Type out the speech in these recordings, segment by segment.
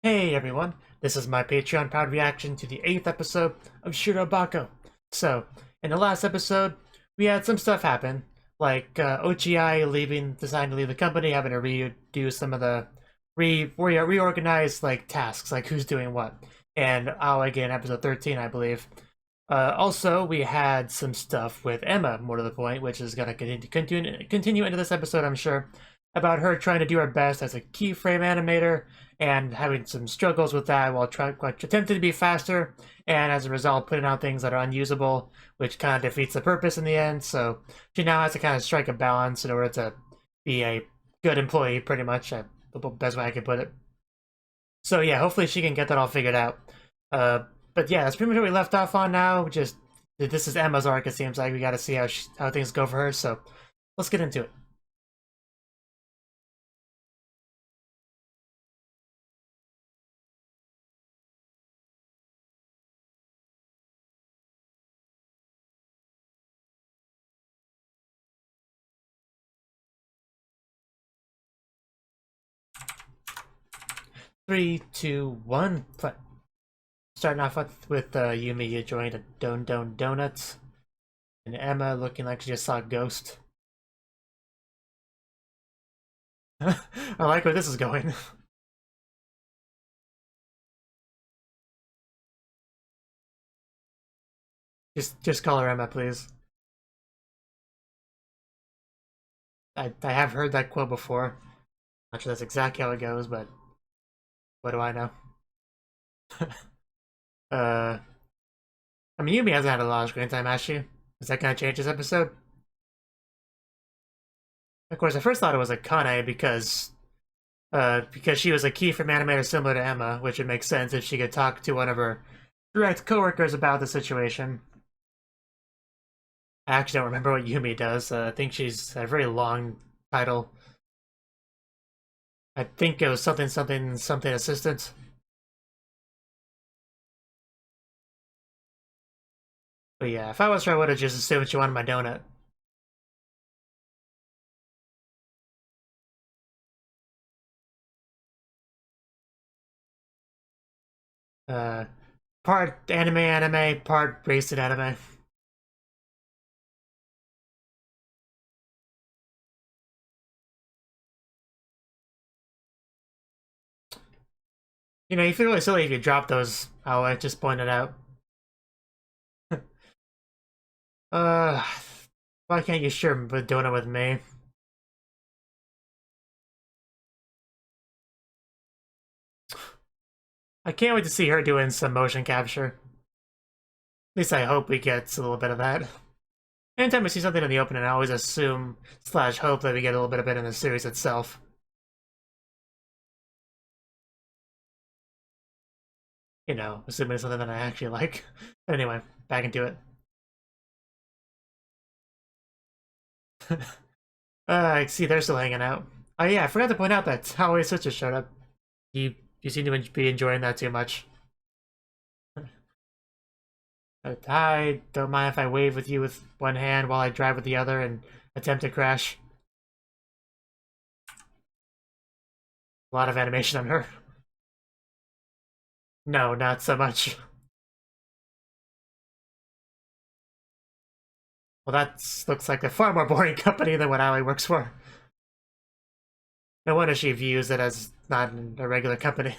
Hey everyone, this is my Patreon proud reaction to the 8th episode of Shirobako. So, in the last episode, we had some stuff happen, like OGI deciding to leave the company, having to redo some of the reorganize like tasks, like who's doing what, and again, episode 13, I believe. Also, we had some stuff with Emma, more to the point, which is going to continue into this episode, I'm sure, about her trying to do her best as a keyframe animator and having some struggles with that while attempting to be faster, and as a result, putting out things that are unusable, which kind of defeats the purpose in the end. So she now has to kind of strike a balance in order to be a good employee, pretty much, the best way I could put it. So yeah, hopefully she can get that all figured out. But yeah, that's pretty much what we left off on now. Just this is Emma's arc. It seems like we got to see how things go for her. So let's get into it. 3, 2, 1. Starting off with Yumi enjoying the Don Donuts, and Emma looking like she just saw a ghost. I like where this is going. just call her Emma, please. I have heard that quote before. Not sure that's exactly how it goes, but what do I know? uh, I mean, Yumi hasn't had a lot of screen time, has she? Is that gonna change this episode? Of course, I first thought it was a Kane because she was a key from animator similar to Emma, which would make sense if she could talk to one of her direct coworkers about the situation. I actually don't remember what Yumi does. I think she's a very long title. I think it was something assistant. But yeah, if I was her, I would have just assumed she wanted my donut. Uh, part anime, part racing anime. You know, you feel really silly if you drop those. I just pointed out. uh, why can't you share the donut with me? I can't wait to see her doing some motion capture. At least I hope we get a little bit of that. Anytime we see something in the opening, I always assume slash hope that we get a little bit of it in the series itself. You know, assuming it's something that I actually like. But anyway, back into it. I see they're still hanging out. Oh yeah, I forgot to point out that Hallway Switches showed up. You seem to be enjoying that too much. Hi, don't mind if I wave with you with one hand while I drive with the other and attempt to crash. A lot of animation on her. No, not so much. Well, that looks like a far more boring company than what Ali works for. No wonder she views it as not a regular company.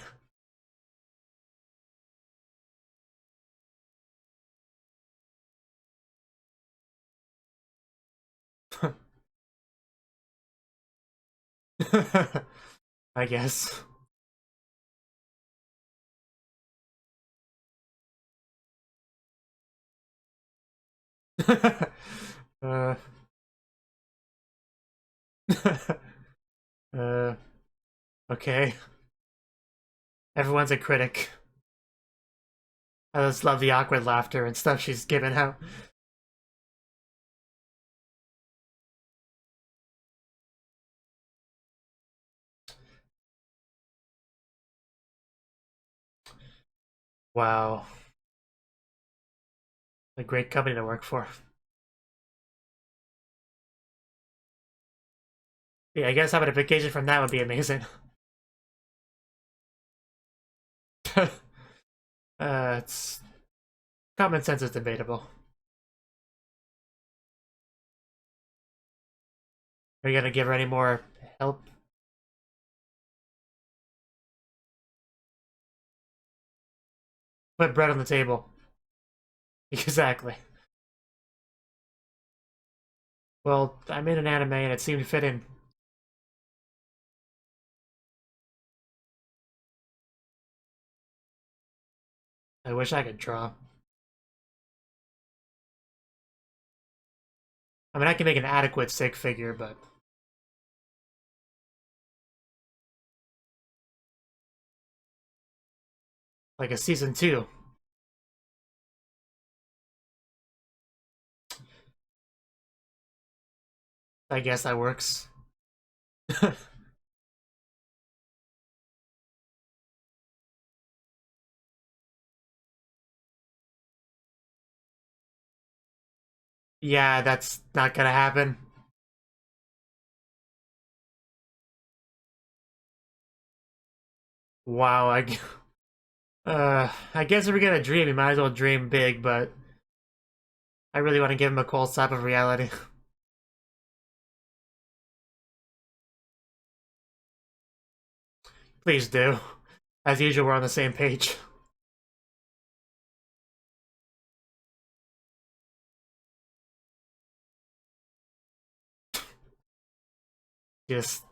I guess. uh, uh, okay. Everyone's a critic. I just love the awkward laughter and stuff she's giving out. Wow. A great company to work for. Yeah, I guess having a vacation from that would be amazing. It's common sense is debatable. Are you gonna give her any more help? Put bread on the table. Exactly. Well, I'm in an anime and it seemed fitting. I wish I could draw. I mean, I can make an adequate stick figure, but... like a season 2. I guess that works. Yeah, that's not gonna happen. Wow, I guess if we're gonna dream, we might as well dream big, but I really want to give him a cold slap of reality. Please do. As usual, we're on the same page. Just...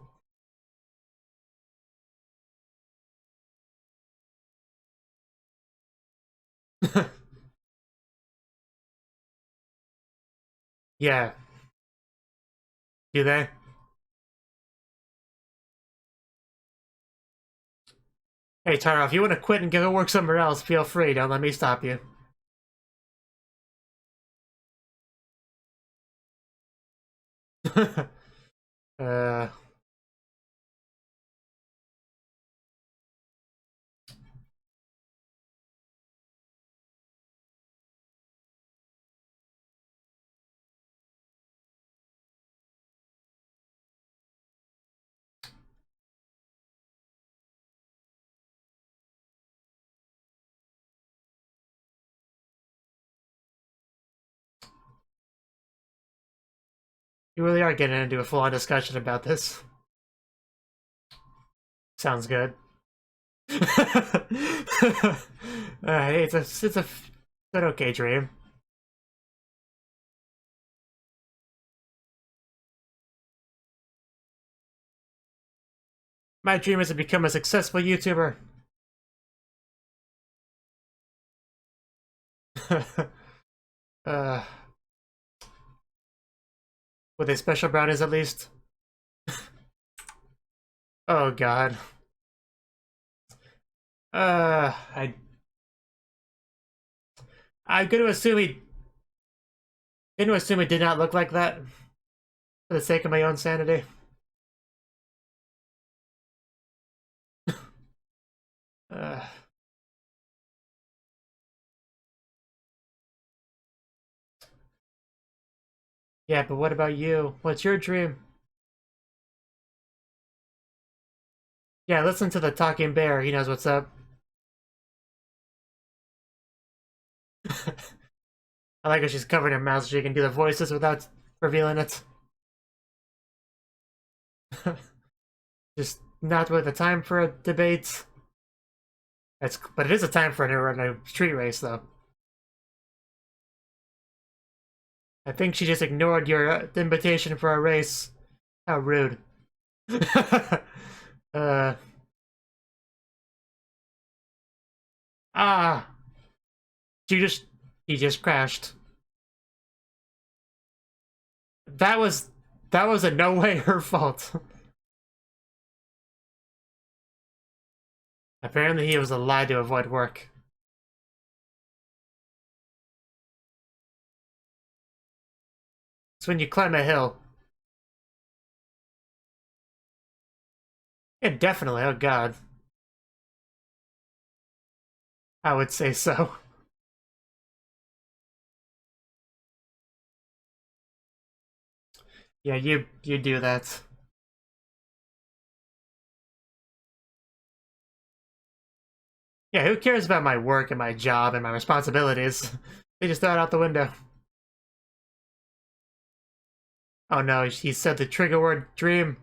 yeah. Do they? Hey, Taro, if you want to quit and go work somewhere else, feel free. Don't let me stop you. uh... You really are getting into a full-on discussion about this. Sounds good. Hey, it's an okay dream. My dream is to become a successful YouTuber. uh, with a special brownies at least. Oh God. I I'm gonna assume he did not look like that for the sake of my own sanity. Uh, yeah, but what about you? What's your dream? Yeah, listen to the talking bear. He knows what's up. I like how she's covering her mouth so she can do the voices without revealing it. Just not really the time for a debate. But it is a time for a street race, though. I think she just ignored your invitation for a race. How rude. uh. Ah. She just... He just crashed. That was... That was in no way her fault. Apparently he was a lie to avoid work. It's when you climb a hill. Yeah, definitely. Oh God. I would say so. Yeah, you do that. Yeah, who cares about my work and my job and my responsibilities? They just throw it out the window. Oh no, he said the trigger word dream.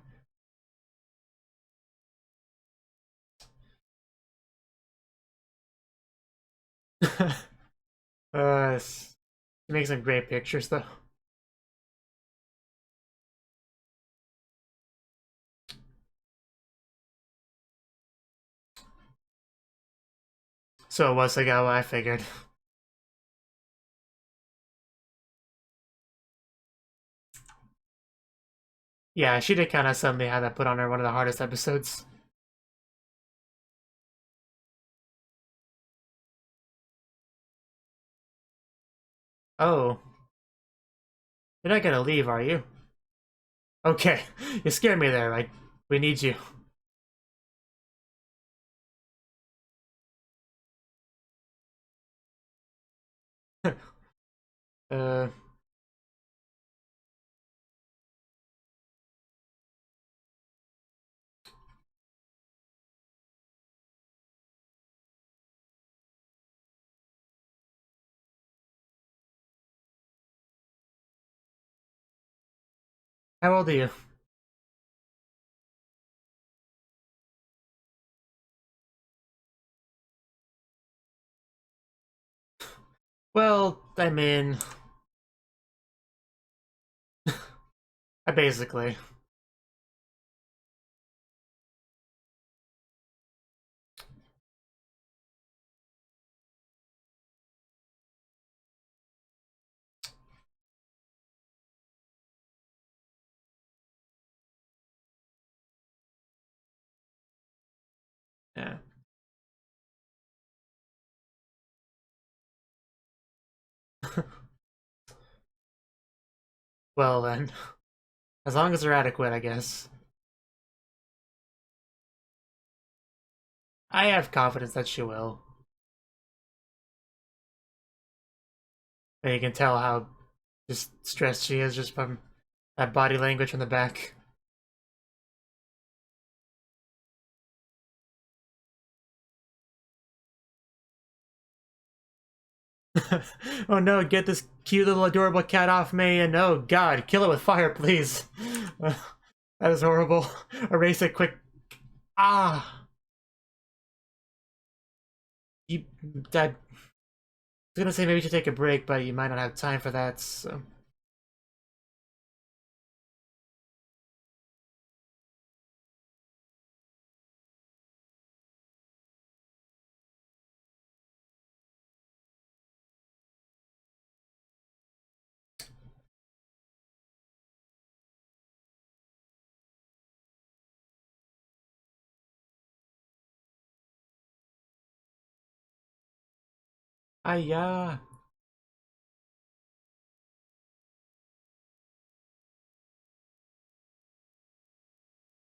He makes some great pictures though. So it was like how I figured. Yeah, she did kind of suddenly have that put on her one of the hardest episodes. Oh, you're not gonna leave, are you? Okay, you scared me there. Like, we need you. uh, how old are you? Well, I mean, I basically. Yeah. Well then, as long as they're adequate, I guess. I have confidence that she will. And you can tell how just stressed she is just from that body language from the back. Oh no, get this cute little adorable cat off me, and oh god, kill it with fire, please. That is horrible. Erase it quick. Ah! You, that, I was gonna say maybe you should take a break, but you might not have time for that, so. Ah, yeah.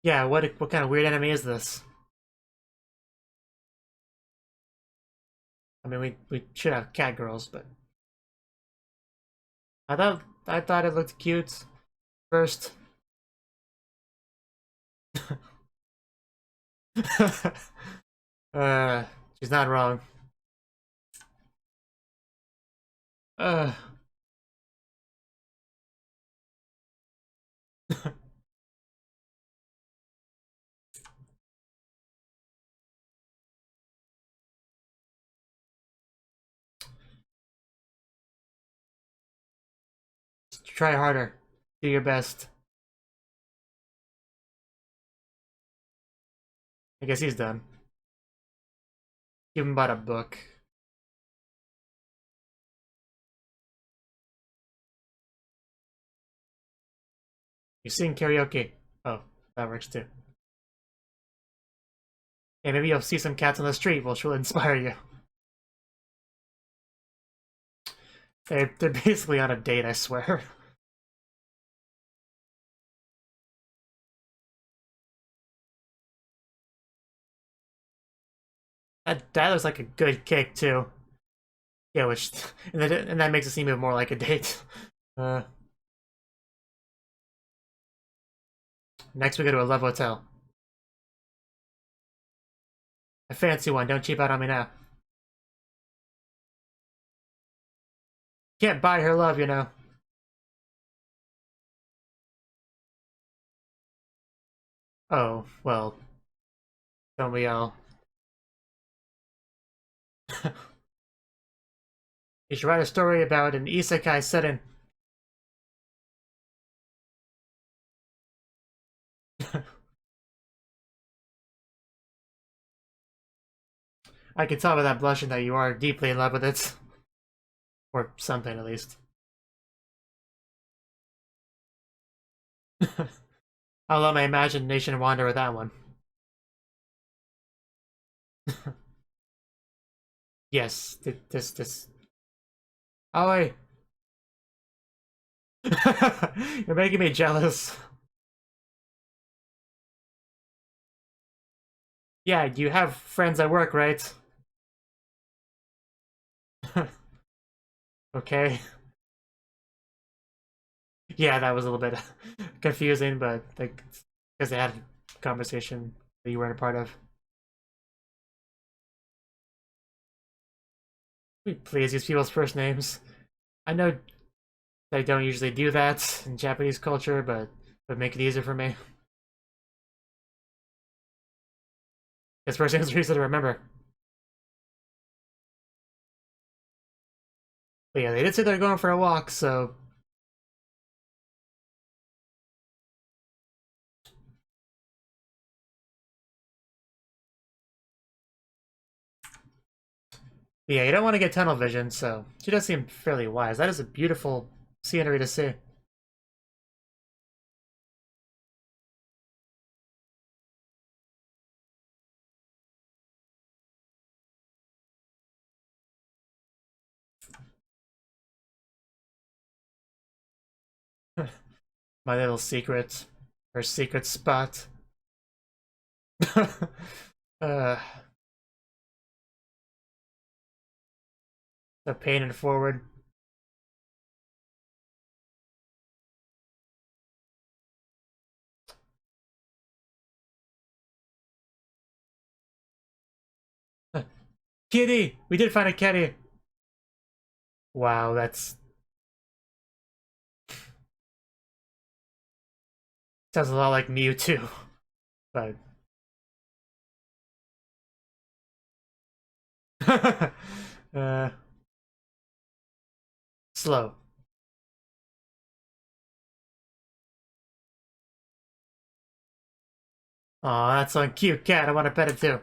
Yeah, what kind of weird enemy is this? I mean, we should have cat girls, but I thought it looked cute first. uh, she's not wrong. Uh, try harder. Do your best. I guess he's done. Give him about a book. You sing karaoke. Oh, that works too. Hey, maybe you'll see some cats on the street which will inspire you. They're basically on a date, I swear. That looks like a good kick too. Yeah, which and that makes it seem even more like a date. Uh, Next we go to a love hotel. A fancy one, don't cheap out on me now. Can't buy her love, you know. Oh, well, don't we all? You should write a story about an isekai setting. I can tell by that blushing that you are deeply in love with it. Or something, at least. I'll let my imagination wander with that one. Yes, this. Oh, wait. You're making me jealous. Yeah, you have friends at work, right? Okay. Yeah, that was a little bit confusing, but like, because they had a conversation that you weren't a part of. Please use people's first names. I know they don't usually do that in Japanese culture, but it would make it easier for me. This first name is easy to remember. But yeah, they did say they're going for a walk, so yeah, you don't want to get tunnel vision, so she does seem fairly wise. That is a beautiful scenery to see. My little secret. Her secret spot. uh, the pain and forward. Kitty! We did find a kitty! Wow, that's... sounds a lot like Mewtwo. But... uh... Slow. Aw, that's one cute cat. I want to pet it too.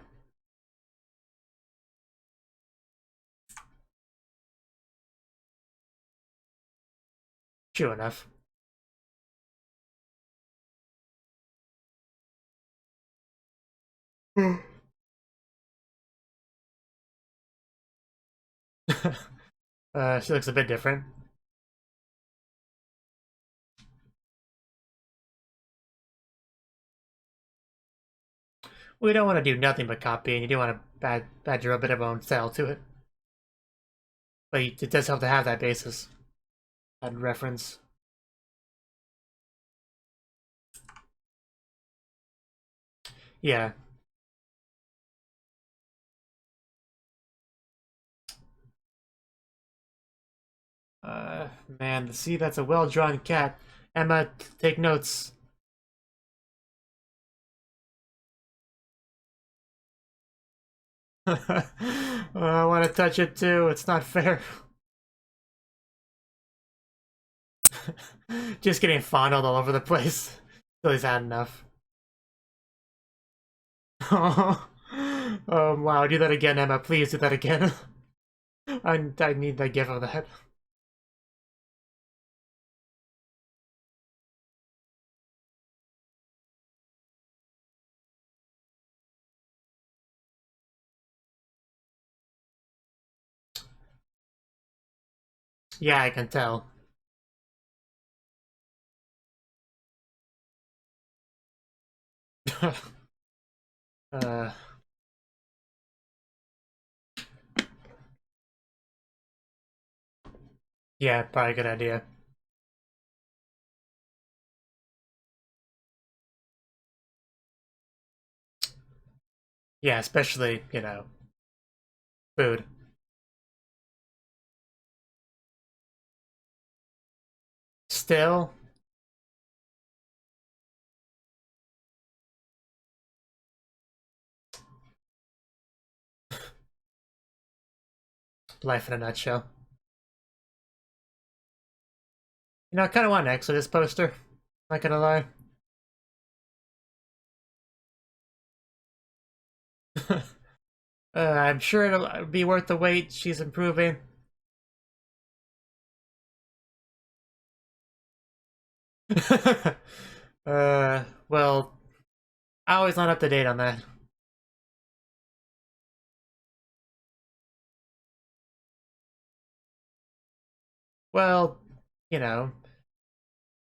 True enough. She looks a bit different. We don't want to do nothing but copy, and you do want to badger a bit of own style to it. But it does help to have that basis, that reference. Yeah. Man, see, that's a well-drawn cat. Emma, take notes. I want to touch it too. It's not fair. Just getting fondled all over the place. Till he's had enough. Wow, do that again, Emma. Please do that again. I need the gif of that. Yeah, I can tell. uh, yeah, probably a good idea. Yeah, especially, you know, food. Still, life in a nutshell. You know, I kind of want an Exodus poster. Not gonna lie. I'm sure it'll be worth the wait. She's improving. Well, I always not up to date on that. Well, you know,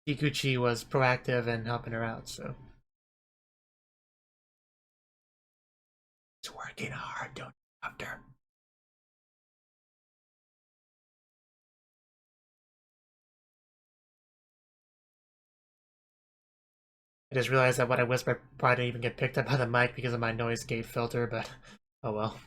Kikuchi was proactive and helping her out, so. It's working hard, don't interrupt her. I just realized that what I whispered probably didn't even get picked up by the mic because of my noise gate filter, but oh well.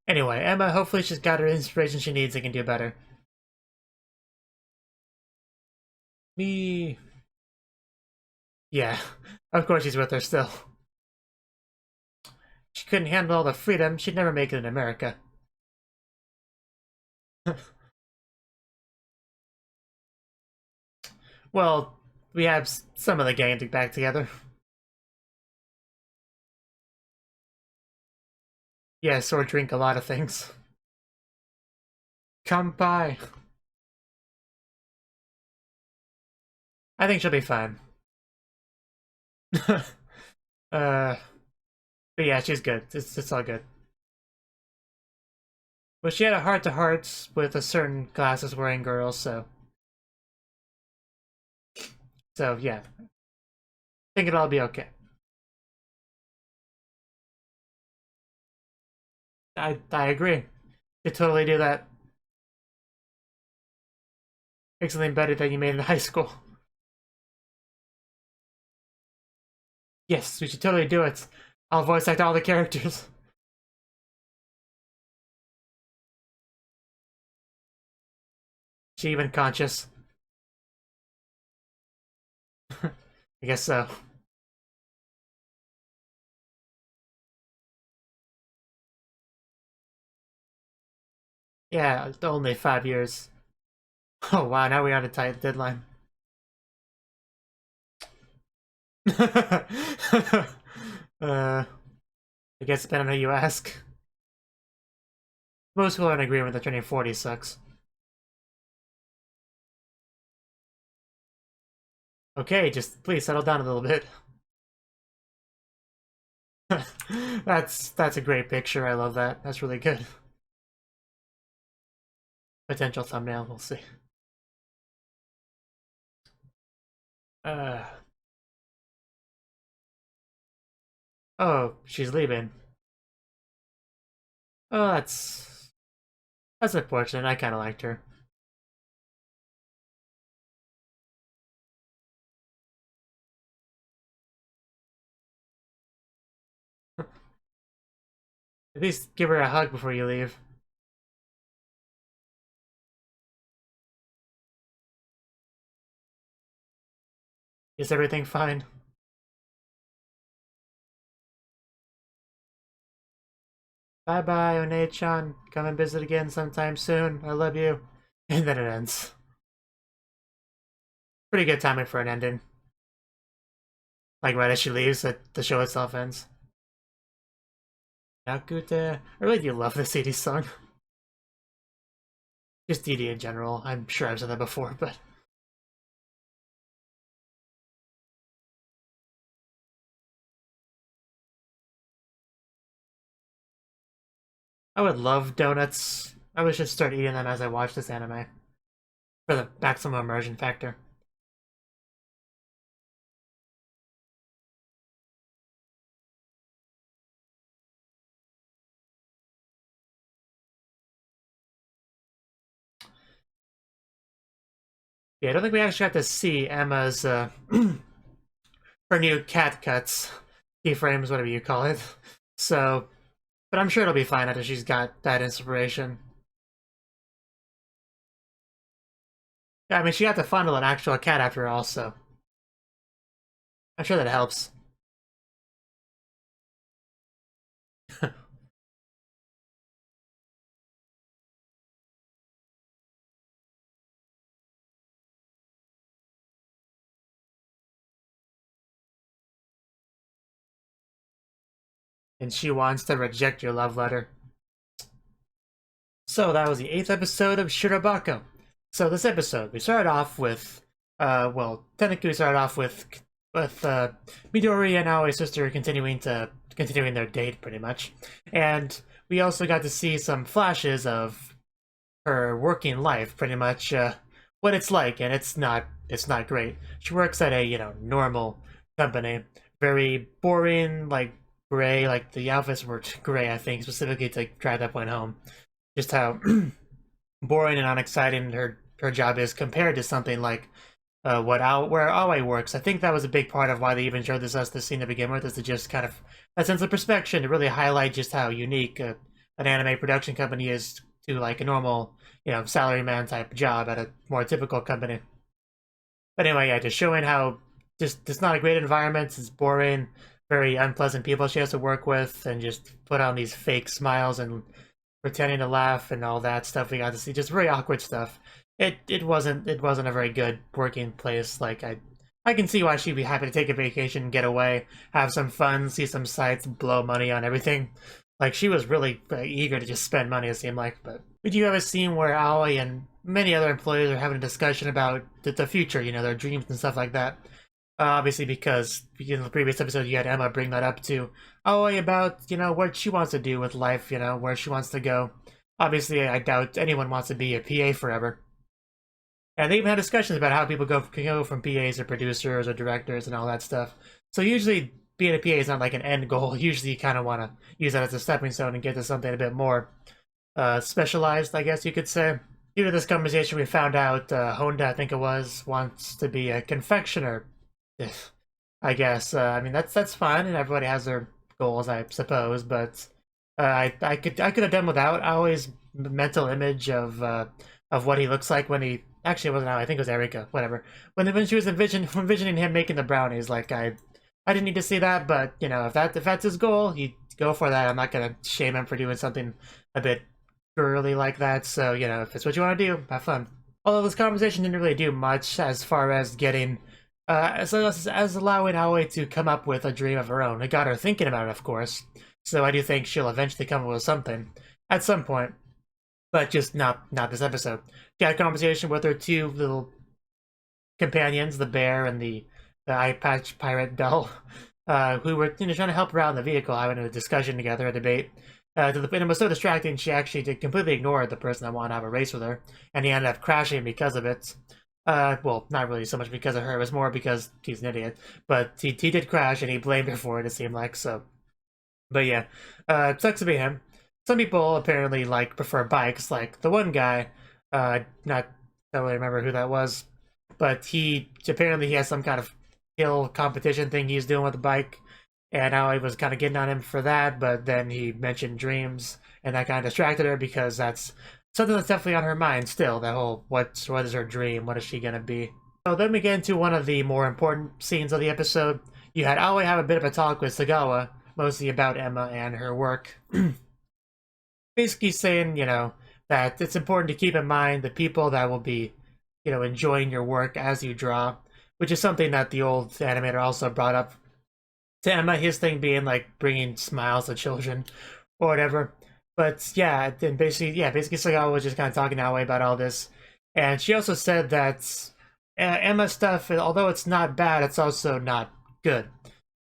Anyway, Emma, hopefully she's got her inspiration she needs and can do better. Me. Yeah, of course she's with her still. She couldn't handle all the freedom, she'd never make it in America. Well, we have some of the gang back together. Yes, or drink a lot of things. Come by. I think she'll be fine. But yeah, she's good. It's all good. But she had a heart-to-heart with a certain glasses-wearing girl, so... So, yeah. I think it'll all be okay. I agree. You totally do that. Make something better than you made in high school. Yes, we should totally do it. I'll voice act all the characters. She even conscious? I guess so. Yeah, only 5 years. Oh wow, now we're on a tight deadline. I guess depending on who you ask. Most people are in agreement that turning 40 sucks. Okay, just please settle down a little bit. That's a great picture. I love that. That's really good. Potential thumbnail, we'll see. Uh oh, she's leaving. Oh, that's unfortunate. I kind of liked her. At least give her a hug before you leave. Is everything fine? Bye bye, One-chan. Come and visit again sometime soon. I love you. And then it ends. Pretty good timing for an ending. Like right as she leaves, the show itself ends. Nakute. I really do love this 80s song. Just DD in general. I'm sure I've said that before, but... I would love donuts. I would just start eating them as I watch this anime. For the maximum immersion factor. Yeah, I don't think we actually got to see Emma's her new cat cuts, keyframes, whatever you call it. So, but I'm sure it'll be fine after she's got that inspiration. Yeah, I mean, she got to fondle an actual cat after all, so I'm sure that helps. And she wants to reject your love letter. So that was the 8th episode of Shirobako. So this episode, we started off with, well, technically we started off with Midori and Aoi's sister continuing their date pretty much, and we also got to see some flashes of her working life, pretty much what it's like, and it's not great. She works at a normal company, very boring, like gray, like the outfits were gray, I think, specifically to drive that point home. Just how boring and unexciting her job is compared to something like where Aoi works. I think that was a big part of why they even showed this scene to begin with, is to just kind of a sense of perspective, to really highlight just how unique an anime production company is to like a normal, salaryman type job at a more typical company. But anyway, yeah, just showing how just it's not a great environment. It's boring, very unpleasant people she has to work with, and just put on these fake smiles and pretending to laugh and all that stuff. We got to see just very awkward stuff. It wasn't a very good working place. Like I can see why she'd be happy to take a vacation, get away, have some fun, see some sights, blow money on everything. Like she was really eager to just spend money, it seemed like. But we do have a scene where Aoi and many other employees are having a discussion about the future, their dreams and stuff like that. Obviously, because in the previous episode you had Emma bring that up to Aoi about what she wants to do with life, where she wants to go. Obviously, I doubt anyone wants to be a PA forever. And they even had discussions about how people can go from PAs to producers or directors and all that stuff. So usually being a PA is not like an end goal. Usually you kind of want to use that as a stepping stone and get to something a bit more specialized, I guess you could say. Due to this conversation, we found out Honda, I think it was, wants to be a confectioner. I guess. I mean, that's fine, and everybody has their goals, I suppose. But I could have done without Aoi's mental image of what he looks like when he actually it wasn't Aoi, I think it was Erika, whatever. When she was envisioning him making the brownies, like I didn't need to see that, but if that's his goal, he go for that. I'm not gonna shame him for doing something a bit girly like that. So if it's what you want to do, have fun. Although this conversation didn't really do much as far as getting. As allowing Aoi to come up with a dream of her own. It got her thinking about it, of course. So I do think she'll eventually come up with something at some point, but just not this episode. She had a conversation with her two little companions, the bear and the eye patch pirate Belle, who were trying to help her out in the vehicle, having a discussion together, a debate. And it was so distracting, she actually did completely ignore the person that wanted to have a race with her, and he ended up crashing because of it. Well, not really so much because of her, it was more because he's an idiot. But he did crash and he blamed her for it, it seemed like, so. But yeah, it sucks to be him. Some people apparently prefer bikes, like the one guy, don't really remember who that was, but he has some kind of hill competition thing he's doing with the bike, and I was kind of getting on him for that, but then he mentioned dreams, and that kind of distracted her because that's something that's definitely on her mind still, that whole what is her dream, what is she gonna be. So then we get into one of the more important scenes of the episode. You had Aoi have a bit of a talk with Sagawa, mostly about Emma and her work. Basically saying, that it's important to keep in mind the people that will be, enjoying your work as you draw, which is something that the old animator also brought up to Emma, his thing being bringing smiles to children or whatever. But yeah, then basically Sagawa was just kind of talking that way about all this, and she also said that Emma's stuff, although it's not bad, it's also not good.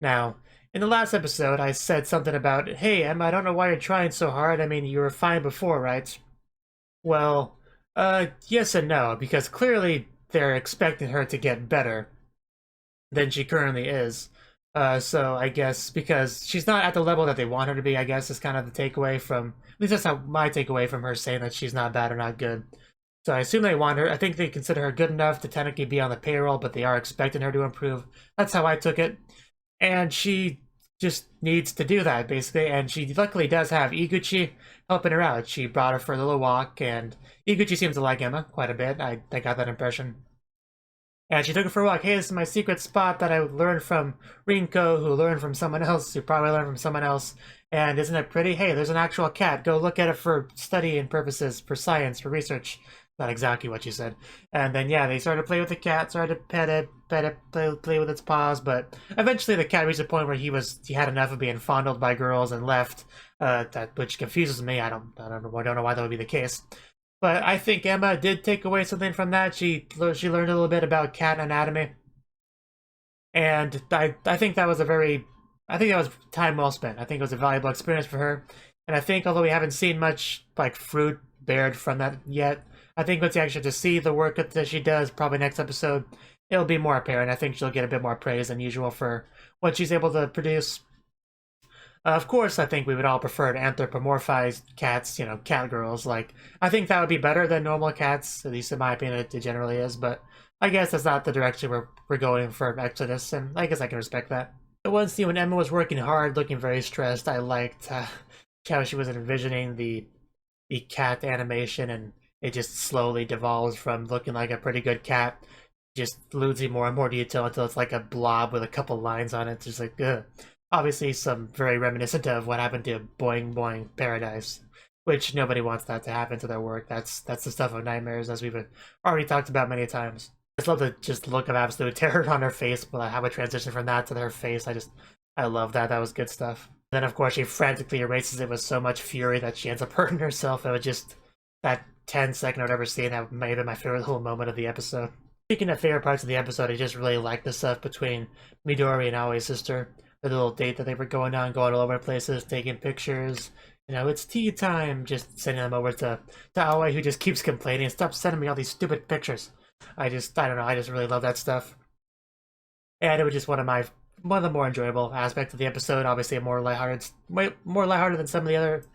Now, in the last episode, I said something about, "Hey, Emma, I don't know why you're trying so hard. I mean, you were fine before, right?" Well, yes and no, because clearly they're expecting her to get better than she currently is. So I guess because she's not at the level that they want her to be, I guess is kind of the takeaway from, at least that's how my takeaway from her saying that she's not bad or not good. So I assume they want her. I think they consider her good enough to technically be on the payroll, but they are expecting her to improve. That's how I took it. And she just needs to do that, basically. And she luckily does have Iguchi helping her out. She brought her for a little walk, and Iguchi seems to like Emma quite a bit. I got that impression. And she took her for a walk. Hey, this is my secret spot that I learned from Rinko, who learned from someone else, who probably learned from someone else. And isn't it pretty? Hey, there's an actual cat. Go look at it for studying purposes, for science, for research. Not exactly what she said. And then, yeah, they started to play with the cat, started to pet it, play with its paws. But eventually the cat reached a point where he had enough of being fondled by girls and left, which confuses me. I don't know why that would be the case. But I think Emma did take away something from that. She learned a little bit about cat anatomy. And I think that was time well spent. I think it was a valuable experience for her. And I think although we haven't seen much like fruit bared from that yet, I think once you actually get to see the work that she does, probably next episode, it'll be more apparent. I think she'll get a bit more praise than usual for what she's able to produce. Of course, I think we would all prefer anthropomorphized cats, cat girls. Like, I think that would be better than normal cats, at least in my opinion, it generally is. But I guess that's not the direction we're going for Exodus, and I guess I can respect that. The one scene when Emma was working hard, looking very stressed, I liked how she was envisioning the cat animation, and it just slowly devolves from looking like a pretty good cat, just losing more and more detail until it's like a blob with a couple lines on it. It's just like, ugh. Obviously, some very reminiscent of what happened to Boing Boing Paradise, which nobody wants that to happen to their work. That's the stuff of nightmares, as we've already talked about many times. I just love the look of absolute terror on her face, but how it transitioned from that to her face. I love that. That was good stuff. And then, of course, she frantically erases it with so much fury that she ends up hurting herself. It was just that 10-second or whatever scene that may have been my favorite little moment of the episode. Speaking of favorite parts of the episode, I just really liked the stuff between Midori and Aoi's sister. The little date that they were going on, going all over places, taking pictures. It's tea time. Just sending them over to Aoi, who just keeps complaining. Stop sending me all these stupid pictures. I don't know. I just really love that stuff. And it was just one of the more enjoyable aspects of the episode. Obviously, more lighthearted than some of the other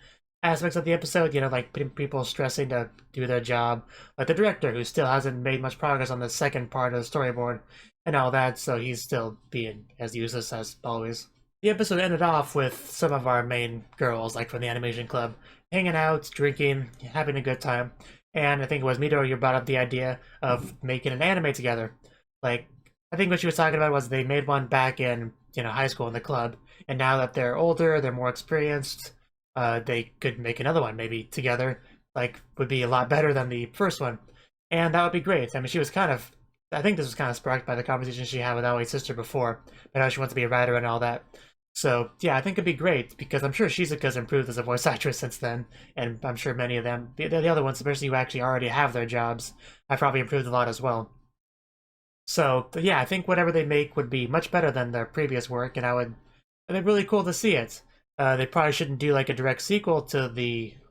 aspects of the episode. Like people stressing to do their job, like the director, who still hasn't made much progress on the second part of the storyboard. And all that, so he's still being as useless as always. The episode ended off with some of our main girls, like from the animation club, hanging out, drinking, having a good time. And I think it was Midori who brought up the idea of making an anime together. Like, I think what she was talking about was they made one back in high school in the club, and now that they're older, they're more experienced, they could make another one maybe together. Like, would be a lot better than the first one, and that would be great. I mean, I think this was kind of sparked by the conversation she had with Aoi's sister before, about how she wants to be a writer and all that. So, yeah, I think it'd be great, because I'm sure Shizuka's improved as a voice actress since then, and I'm sure many of them, the other ones, especially who actually already have their jobs, have probably improved a lot as well. So, yeah, I think whatever they make would be much better than their previous work, and it'd be really cool to see it. They probably shouldn't do, like, a direct sequel to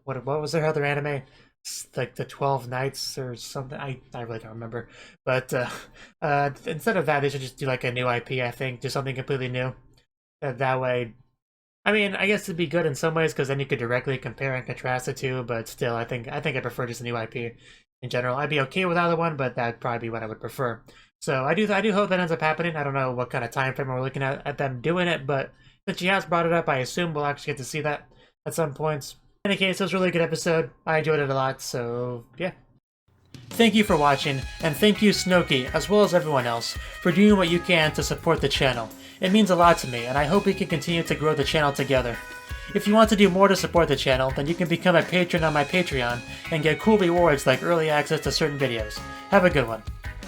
what was their other anime? Like the 12 Nights or something. I really don't remember. But instead of that, they should just do like a new IP, I think. Do something completely new. That way, I mean, I guess it'd be good in some ways, because then you could directly compare and contrast the two, but still, I think I prefer just a new IP in general. I'd be okay with either one, but that'd probably be what I would prefer. So I do hope that ends up happening. I don't know what kind of time frame we're looking at them doing it, but since she has brought it up, I assume we'll actually get to see that at some points. In any case, it was a really good episode. I enjoyed it a lot, so yeah. Thank you for watching, and thank you Cnouki, as well as everyone else, for doing what you can to support the channel. It means a lot to me, and I hope we can continue to grow the channel together. If you want to do more to support the channel, then you can become a patron on my Patreon, and get cool rewards like early access to certain videos. Have a good one.